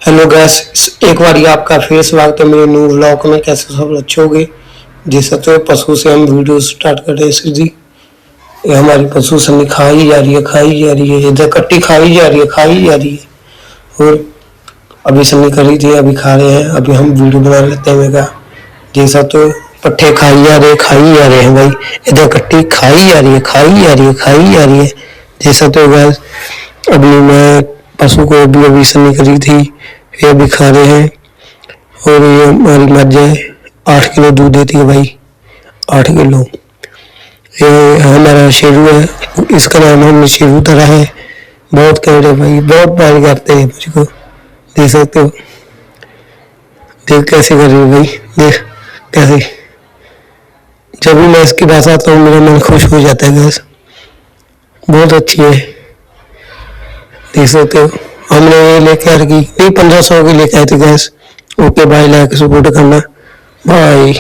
Hello guys, एक बार आपका फिर स्वागत है मेरे न्यू व्लॉग में। कैसे सब अच्छे होंगे। जैसा तो पशु से हम वीडियो स्टार्ट कर रहे हैं सीधी। ये हमारी पशु सन्नी खाई जा रही है, खाई जा रही है, इधर कट्टी खाई जा रही है, खाई जा रही है। और अभी सन्नी करी थी, अभी खा रहे हैं। अभी हम वीडियो बना लेते हैं। मैं जैसा तो पट्टे खाई जा रहे, खाई जा रहे हैं भाई। इधर कट्टी खाई जा रही है, खाई जा रही है, खाई जा रही है। जैसा तो गैस अभी मैं पशु को अभी अभी सन्नी करी थी, ये भी खा रहे हैं। और ये हमारी मझ है, 8 किलो दूध देती है भाई, 8 किलो। ये हमारा शेरू है, इसका नाम हमने शेरू धरा है। बहुत कह रहे भाई, बहुत प्यार करते हैं मुझको। देख सकते हो, देख कैसे कर रही है भाई, देख कैसे। जब भी मैं इसके पास आता हूँ मेरा मन खुश हो जाता है गैस, बहुत अच्छी है। देख सकते हो, हमने ये लेके आ रखी नहीं, 1500 की लेके आए थे गैस। ओके भाई, लाइक सपोर्ट करना भाई।